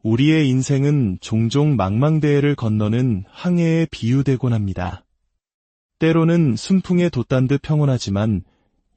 우리의 인생은 종종 망망대해를 건너는 항해에 비유되곤 합니다. 때로는 순풍에 돛단 듯 평온하지만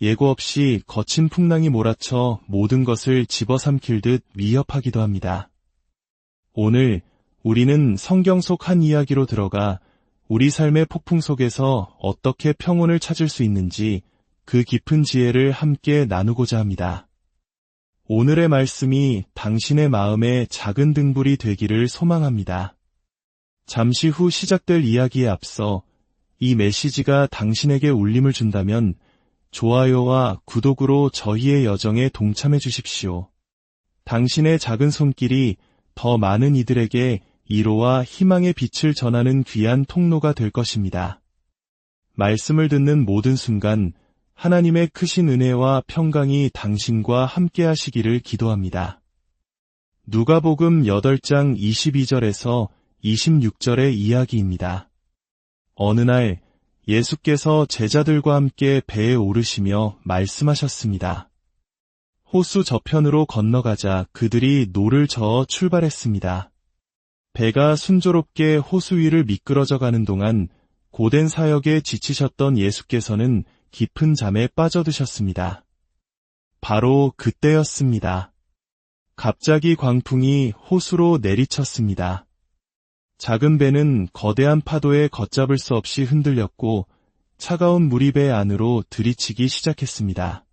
예고 없이 거친 풍랑이 몰아쳐 모든 것을 집어삼킬 듯 위협하기도 합니다. 오늘 우리는 성경 속 한 이야기로 들어가 우리 삶의 폭풍 속에서 어떻게 평온을 찾을 수 있는지 그 깊은 지혜를 함께 나누고자 합니다. 오늘의 말씀이 당신의 마음에 작은 등불이 되기를 소망합니다. 잠시 후 시작될 이야기에 앞서 이 메시지가 당신에게 울림을 준다면 좋아요와 구독으로 저희의 여정에 동참해 주십시오. 당신의 작은 손길이 더 많은 이들에게 위로와 희망의 빛을 전하는 귀한 통로가 될 것입니다. 말씀을 듣는 모든 순간 하나님의 크신 은혜와 평강이 당신과 함께 하시기를 기도합니다. 누가복음 8장 22절에서 26절의 이야기입니다. 어느 날 예수께서 제자들과 함께 배에 오르시며 말씀하셨습니다. 호수 저편으로 건너가자 그들이 노를 저어 출발했습니다. 배가 순조롭게 호수 위를 미끄러져 가는 동안 고된 사역에 지치셨던 예수께서는 깊은 잠에 빠져드셨습니다. 바로 그때였습니다. 갑자기 광풍이 호수로 내리쳤습니다. 작은 배는 거대한 파도에 걷잡을 수 없이 흔들렸고 차가운 물이 배 안으로 들이치기 시작했습니다.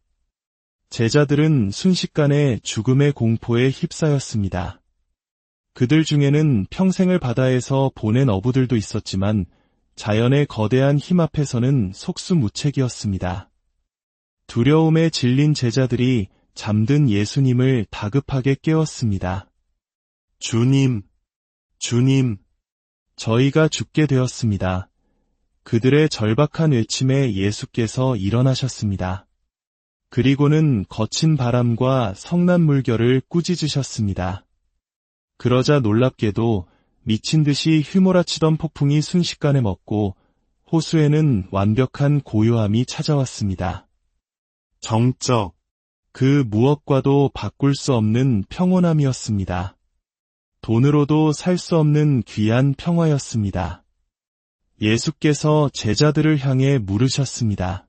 제자들은 순식간에 죽음의 공포에 휩싸였습니다. 그들 중에는 평생을 바다에서 보낸 어부들도 있었지만 자연의 거대한 힘 앞에서는 속수무책이었습니다. 두려움에 질린 제자들이 잠든 예수님을 다급하게 깨웠습니다. 주님, 주님, 저희가 죽게 되었습니다. 그들의 절박한 외침에 예수께서 일어나셨습니다. 그리고는 거친 바람과 성난 물결을 꾸짖으셨습니다. 그러자 놀랍게도 미친 듯이 휘몰아치던 폭풍이 순식간에 멎고 호수에는 완벽한 고요함이 찾아왔습니다. 정적, 그 무엇과도 바꿀 수 없는 평온함이었습니다. 돈으로도 살 수 없는 귀한 평화였습니다. 예수께서 제자들을 향해 물으셨습니다.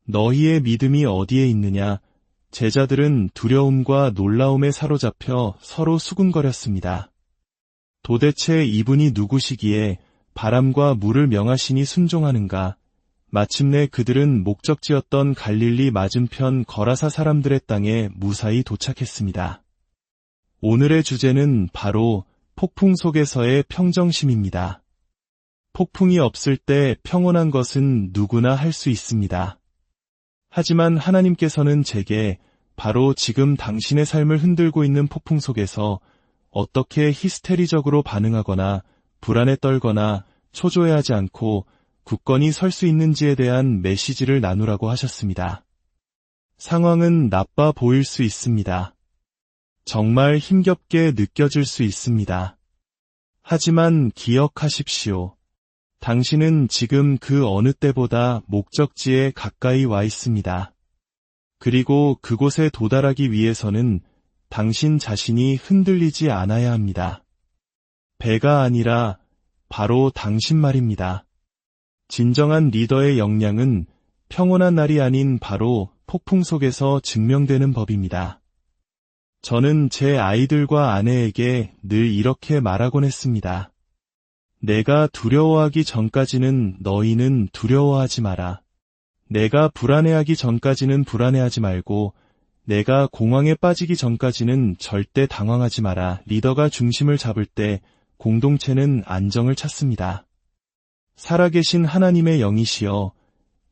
너희의 믿음이 어디에 있느냐? 제자들은 두려움과 놀라움에 사로잡혀 서로 수군거렸습니다. 도대체 이분이 누구시기에 바람과 물을 명하시니 순종하는가? 마침내 그들은 목적지였던 갈릴리 맞은편 거라사 사람들의 땅에 무사히 도착했습니다. 오늘의 주제는 바로 폭풍 속에서의 평정심입니다. 폭풍이 없을 때 평온한 것은 누구나 할 수 있습니다. 하지만 하나님께서는 제게 바로 지금 당신의 삶을 흔들고 있는 폭풍 속에서 어떻게 히스테리적으로 반응하거나 불안에 떨거나 초조해하지 않고 굳건히 설 수 있는지에 대한 메시지를 나누라고 하셨습니다. 상황은 나빠 보일 수 있습니다. 정말 힘겹게 느껴질 수 있습니다. 하지만 기억하십시오. 당신은 지금 그 어느 때보다 목적지에 가까이 와 있습니다. 그리고 그곳에 도달하기 위해서는 당신 자신이 흔들리지 않아야 합니다. 배가 아니라 바로 당신 말입니다. 진정한 리더의 역량은 평온한 날이 아닌 바로 폭풍 속에서 증명되는 법입니다. 저는 제 아이들과 아내에게 늘 이렇게 말하곤 했습니다. 내가 두려워하기 전까지는 너희는 두려워하지 마라. 내가 불안해하기 전까지는 불안해하지 말고 내가 공황에 빠지기 전까지는 절대 당황하지 마라. 리더가 중심을 잡을 때 공동체는 안정을 찾습니다. 살아계신 하나님의 영이시여,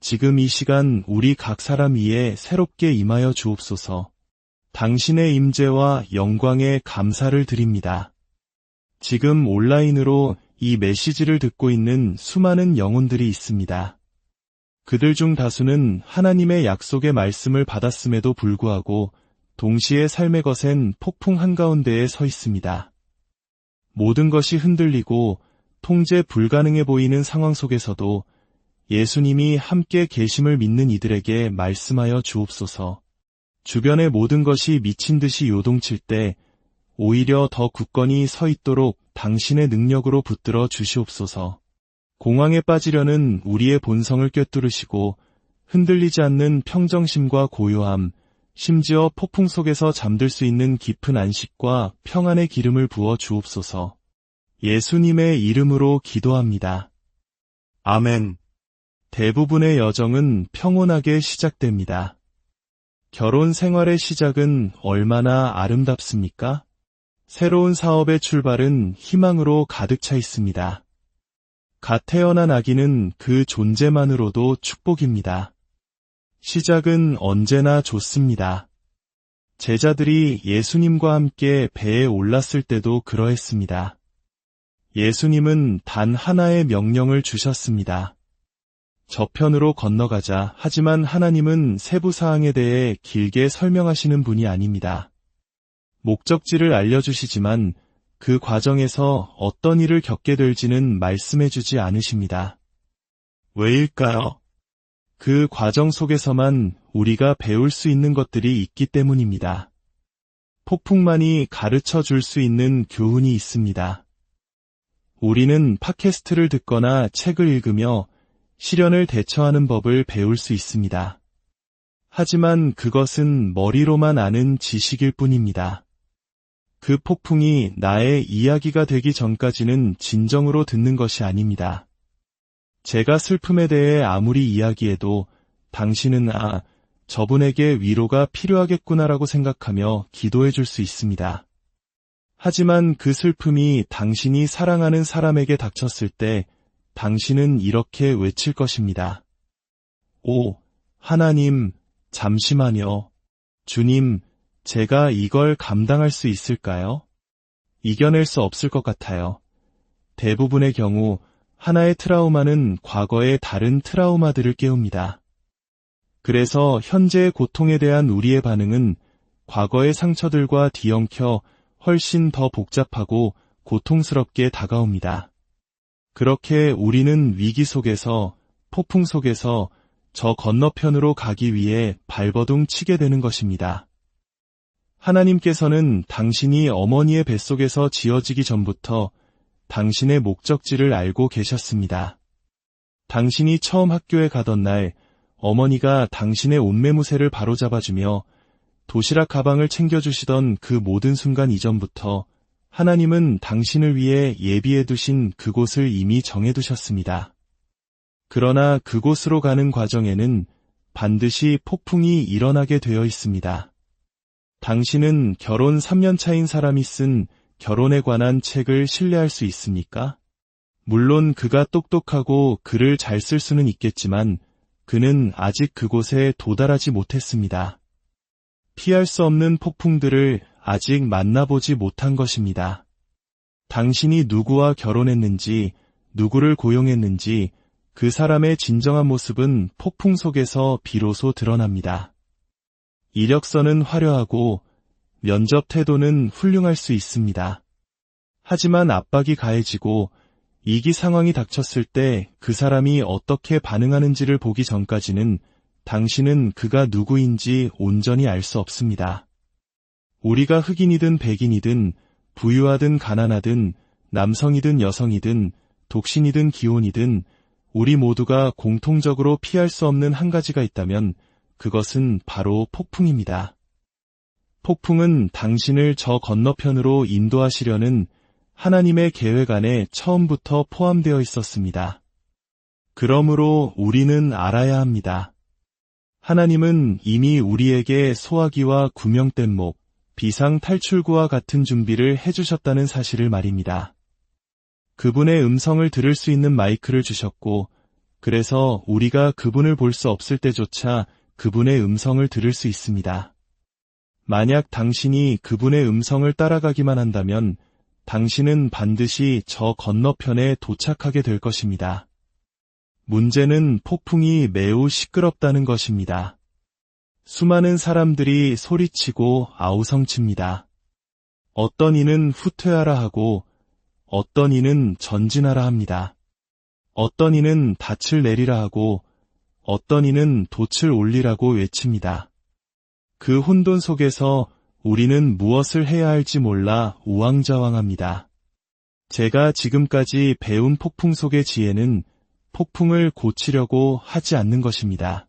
지금 이 시간 우리 각 사람 위에 새롭게 임하여 주옵소서. 당신의 임재와 영광에 감사를 드립니다. 지금 온라인으로 이 메시지를 듣고 있는 수많은 영혼들이 있습니다. 그들 중 다수는 하나님의 약속의 말씀을 받았음에도 불구하고 동시에 삶의 거센 폭풍 한가운데에 서 있습니다. 모든 것이 흔들리고 통제 불가능해 보이는 상황 속에서도 예수님이 함께 계심을 믿는 이들에게 말씀하여 주옵소서. 주변의 모든 것이 미친 듯이 요동칠 때 오히려 더 굳건히 서 있도록 당신의 능력으로 붙들어 주시옵소서. 공황에 빠지려는 우리의 본성을 꿰뚫으시고 흔들리지 않는 평정심과 고요함, 심지어 폭풍 속에서 잠들 수 있는 깊은 안식과 평안의 기름을 부어 주옵소서. 예수님의 이름으로 기도합니다. 아멘. 대부분의 여정은 평온하게 시작됩니다. 결혼 생활의 시작은 얼마나 아름답습니까? 새로운 사업의 출발은 희망으로 가득 차 있습니다. 갓 태어난 아기는 그 존재만으로도 축복입니다. 시작은 언제나 좋습니다. 제자들이 예수님과 함께 배에 올랐을 때도 그러했습니다. 예수님은 단 하나의 명령을 주셨습니다. 저편으로 건너가자. 하지만 하나님은 세부 사항에 대해 길게 설명하시는 분이 아닙니다. 목적지를 알려주시지만 그 과정에서 어떤 일을 겪게 될지는 말씀해주지 않으십니다. 왜일까요? 그 과정 속에서만 우리가 배울 수 있는 것들이 있기 때문입니다. 폭풍만이 가르쳐 줄 수 있는 교훈이 있습니다. 우리는 팟캐스트를 듣거나 책을 읽으며 시련을 대처하는 법을 배울 수 있습니다. 하지만 그것은 머리로만 아는 지식일 뿐입니다. 그 폭풍이 나의 이야기가 되기 전까지는 진정으로 듣는 것이 아닙니다. 제가 슬픔에 대해 아무리 이야기해도 당신은 저분에게 위로가 필요하겠구나라고 생각하며 기도해 줄 수 있습니다. 하지만 그 슬픔이 당신이 사랑하는 사람에게 닥쳤을 때 당신은 이렇게 외칠 것입니다. 오, 하나님, 잠시만요. 주님, 제가 이걸 감당할 수 있을까요? 이겨낼 수 없을 것 같아요. 대부분의 경우 하나의 트라우마는 과거의 다른 트라우마들을 깨웁니다. 그래서 현재의 고통에 대한 우리의 반응은 과거의 상처들과 뒤엉켜 훨씬 더 복잡하고 고통스럽게 다가옵니다. 그렇게 우리는 위기 속에서, 폭풍 속에서 저 건너편으로 가기 위해 발버둥 치게 되는 것입니다. 하나님께서는 당신이 어머니의 뱃속에서 지어지기 전부터 당신의 목적지를 알고 계셨습니다. 당신이 처음 학교에 가던 날 어머니가 당신의 옷매무새를 바로잡아주며 도시락 가방을 챙겨주시던 그 모든 순간 이전부터 하나님은 당신을 위해 예비해 두신 그곳을 이미 정해두셨습니다. 그러나 그곳으로 가는 과정에는 반드시 폭풍이 일어나게 되어 있습니다. 당신은 결혼 3년 차인 사람이 쓴 결혼에 관한 책을 신뢰할 수 있습니까? 물론 그가 똑똑하고 글을 잘 쓸 수는 있겠지만 그는 아직 그곳에 도달하지 못했습니다. 피할 수 없는 폭풍들을 아직 만나보지 못한 것입니다. 당신이 누구와 결혼했는지, 누구를 고용했는지 그 사람의 진정한 모습은 폭풍 속에서 비로소 드러납니다. 이력서는 화려하고 면접 태도는 훌륭할 수 있습니다. 하지만 압박이 가해지고 위기 상황이 닥쳤을 때 그 사람이 어떻게 반응하는지를 보기 전까지는 당신은 그가 누구인지 온전히 알 수 없습니다. 우리가 흑인이든 백인이든 부유하든 가난하든 남성이든 여성이든 독신이든 기혼이든 우리 모두가 공통적으로 피할 수 없는 한 가지가 있다면 그것은 바로 폭풍입니다. 폭풍은 당신을 저 건너편으로 인도하시려는 하나님의 계획 안에 처음부터 포함되어 있었습니다. 그러므로 우리는 알아야 합니다. 하나님은 이미 우리에게 소화기와 구명된 목, 비상 탈출구와 같은 준비를 해주셨다는 사실을 말입니다. 그분의 음성을 들을 수 있는 마이크를 주셨고, 그래서 우리가 그분을 볼 수 없을 때조차 그분의 음성을 들을 수 있습니다. 만약 당신이 그분의 음성을 따라가기만 한다면 당신은 반드시 저 건너편에 도착하게 될 것입니다. 문제는 폭풍이 매우 시끄럽다는 것입니다. 수많은 사람들이 소리치고 아우성칩니다. 어떤 이는 후퇴하라 하고 어떤 이는 전진하라 합니다. 어떤 이는 닻을 내리라 하고 어떤 이는 돛을 올리라고 외칩니다. 그 혼돈 속에서 우리는 무엇을 해야 할지 몰라 우왕좌왕합니다. 제가 지금까지 배운 폭풍 속의 지혜는 폭풍을 고치려고 하지 않는 것입니다.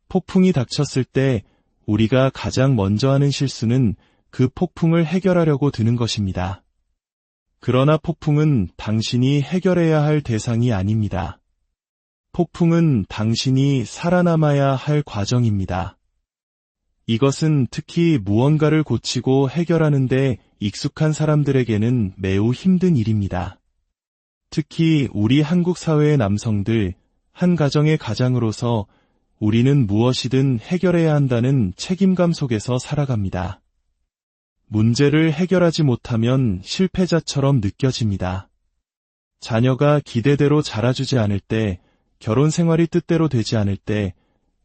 폭풍이 닥쳤을 때 우리가 가장 먼저 하는 실수는 그 폭풍을 해결하려고 드는 것입니다. 그러나 폭풍은 당신이 해결해야 할 대상이 아닙니다. 폭풍은 당신이 살아남아야 할 과정입니다. 이것은 특히 무언가를 고치고 해결하는 데 익숙한 사람들에게는 매우 힘든 일입니다. 특히 우리 한국 사회의 남성들, 한 가정의 가장으로서 우리는 무엇이든 해결해야 한다는 책임감 속에서 살아갑니다. 문제를 해결하지 못하면 실패자처럼 느껴집니다. 자녀가 기대대로 자라주지 않을 때, 결혼 생활이 뜻대로 되지 않을 때,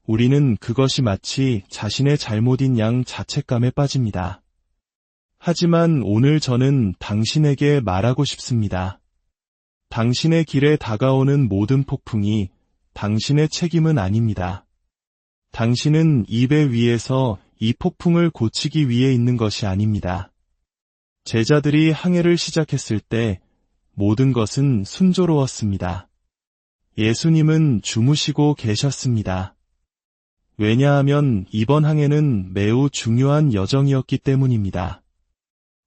우리는 그것이 마치 자신의 잘못인 양 자책감에 빠집니다. 하지만 오늘 저는 당신에게 말하고 싶습니다. 당신의 길에 다가오는 모든 폭풍이 당신의 책임은 아닙니다. 당신은 이 배 위에서 이 폭풍을 고치기 위해 있는 것이 아닙니다. 제자들이 항해를 시작했을 때 모든 것은 순조로웠습니다. 예수님은 주무시고 계셨습니다. 왜냐하면 이번 항해는 매우 중요한 여정이었기 때문입니다.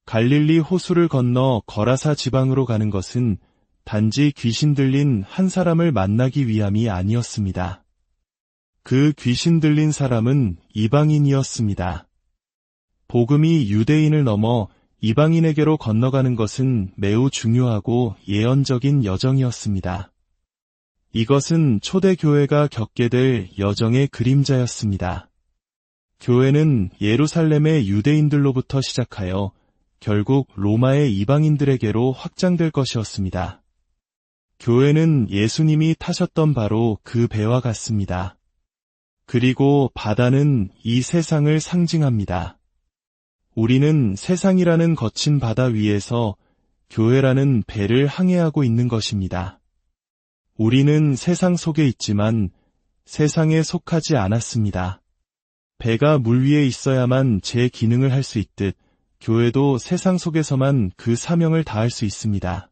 갈릴리 호수를 건너 거라사 지방으로 가는 것은 단지 귀신 들린 한 사람을 만나기 위함이 아니었습니다. 그 귀신 들린 사람은 이방인이었습니다. 복음이 유대인을 넘어 이방인에게로 건너가는 것은 매우 중요하고 예언적인 여정이었습니다. 이것은 초대교회가 겪게 될 여정의 그림자였습니다. 교회는 예루살렘의 유대인들로부터 시작하여 결국 로마의 이방인들에게로 확장될 것이었습니다. 교회는 예수님이 타셨던 바로 그 배와 같습니다. 그리고 바다는 이 세상을 상징합니다. 우리는 세상이라는 거친 바다 위에서 교회라는 배를 항해하고 있는 것입니다. 우리는 세상 속에 있지만 세상에 속하지 않았습니다. 배가 물 위에 있어야만 제 기능을 할 수 있듯 교회도 세상 속에서만 그 사명을 다할 수 있습니다.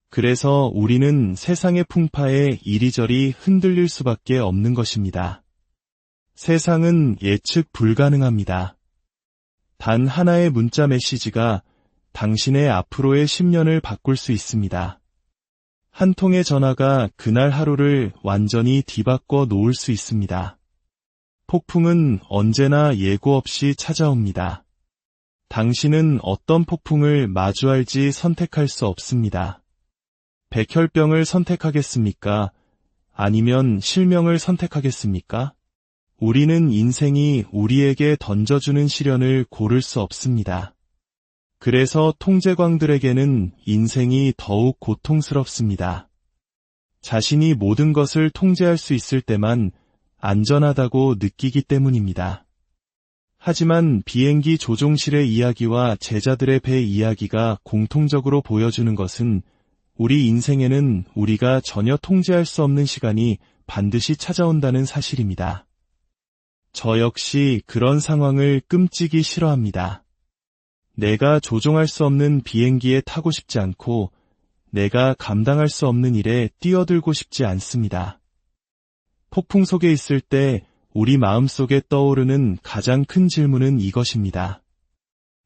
그래서 우리는 세상의 풍파에 이리저리 흔들릴 수밖에 없는 것입니다. 세상은 예측 불가능합니다. 단 하나의 문자 메시지가 당신의 앞으로의 10년을 바꿀 수 있습니다. 한 통의 전화가 그날 하루를 완전히 뒤바꿔 놓을 수 있습니다. 폭풍은 언제나 예고 없이 찾아옵니다. 당신은 어떤 폭풍을 마주할지 선택할 수 없습니다. 백혈병을 선택하겠습니까? 아니면 실명을 선택하겠습니까? 우리는 인생이 우리에게 던져주는 시련을 고를 수 없습니다. 그래서 통제광들에게는 인생이 더욱 고통스럽습니다. 자신이 모든 것을 통제할 수 있을 때만 안전하다고 느끼기 때문입니다. 하지만 비행기 조종실의 이야기와 제자들의 배 이야기가 공통적으로 보여주는 것은 우리 인생에는 우리가 전혀 통제할 수 없는 시간이 반드시 찾아온다는 사실입니다. 저 역시 그런 상황을 끔찍이 싫어합니다. 내가 조종할 수 없는 비행기에 타고 싶지 않고 내가 감당할 수 없는 일에 뛰어들고 싶지 않습니다. 폭풍 속에 있을 때 우리 마음속에 떠오르는 가장 큰 질문은 이것입니다.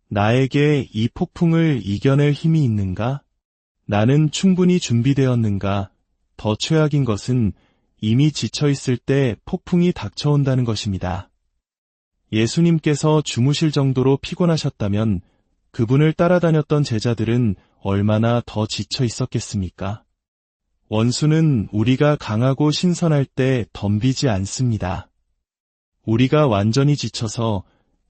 나에게 이 폭풍을 이겨낼 힘이 있는가? 나는 충분히 준비되었는가? 더 최악인 것은 이미 지쳐있을 때 폭풍이 닥쳐온다는 것입니다. 예수님께서 주무실 정도로 피곤하셨다면 그분을 따라다녔던 제자들은 얼마나 더 지쳐 있었겠습니까? 원수는 우리가 강하고 신선할 때 덤비지 않습니다. 우리가 완전히 지쳐서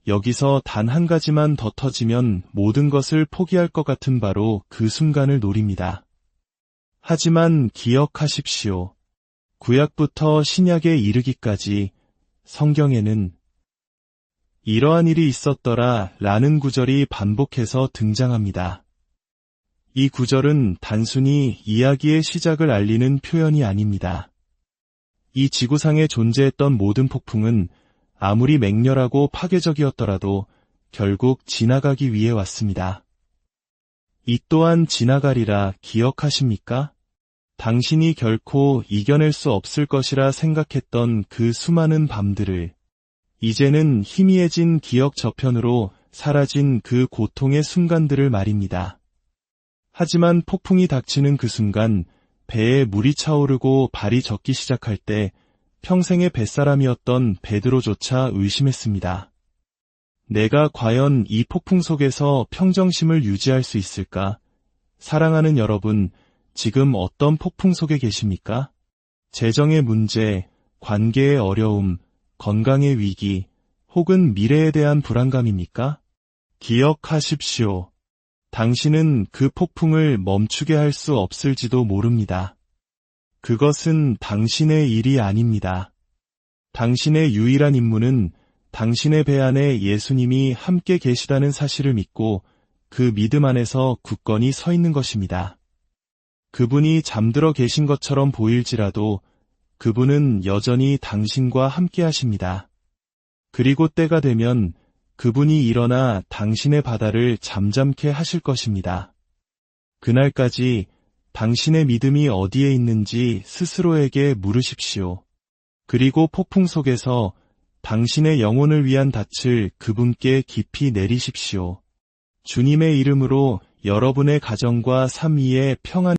여기서 단 한 가지만 더 터지면 모든 것을 포기할 것 같은 바로 그 순간을 노립니다. 하지만 기억하십시오. 구약부터 신약에 이르기까지 성경에는 이러한 일이 있었더라 라는 구절이 반복해서 등장합니다. 이 구절은 단순히 이야기의 시작을 알리는 표현이 아닙니다. 이 지구상에 존재했던 모든 폭풍은 아무리 맹렬하고 파괴적이었더라도 결국 지나가기 위해 왔습니다. 이 또한 지나가리라 기억하십니까? 당신이 결코 이겨낼 수 없을 것이라 생각했던 그 수많은 밤들을 이제는 희미해진 기억 저편으로 사라진 그 고통의 순간들을 말입니다. 하지만 폭풍이 닥치는 그 순간 배에 물이 차오르고 발이 젖기 시작할 때 평생의 뱃사람이었던 베드로조차 의심했습니다. 내가 과연 이 폭풍 속에서 평정심을 유지할 수 있을까? 사랑하는 여러분, 지금 어떤 폭풍 속에 계십니까? 재정의 문제, 관계의 어려움, 건강의 위기, 혹은 미래에 대한 불안감입니까? 기억하십시오. 당신은 그 폭풍을 멈추게 할 수 없을지도 모릅니다. 그것은 당신의 일이 아닙니다. 당신의 유일한 임무는 당신의 배 안에 예수님이 함께 계시다는 사실을 믿고 그 믿음 안에서 굳건히 서 있는 것입니다. 그분이 잠들어 계신 것처럼 보일지라도 그분은 여전히 당신과 함께 하십니다. 그리고 때가 되면 그분이 일어나 당신의 바다를 잠잠케 하실 것입니다. 그날까지 당신의 믿음이 어디에 있는지 스스로에게 물으십시오. 그리고 폭풍 속에서 당신의 영혼을 위한 닻을 그분께 깊이 내리십시오. 주님의 이름으로 여러분의 가정과 삶 위에 평안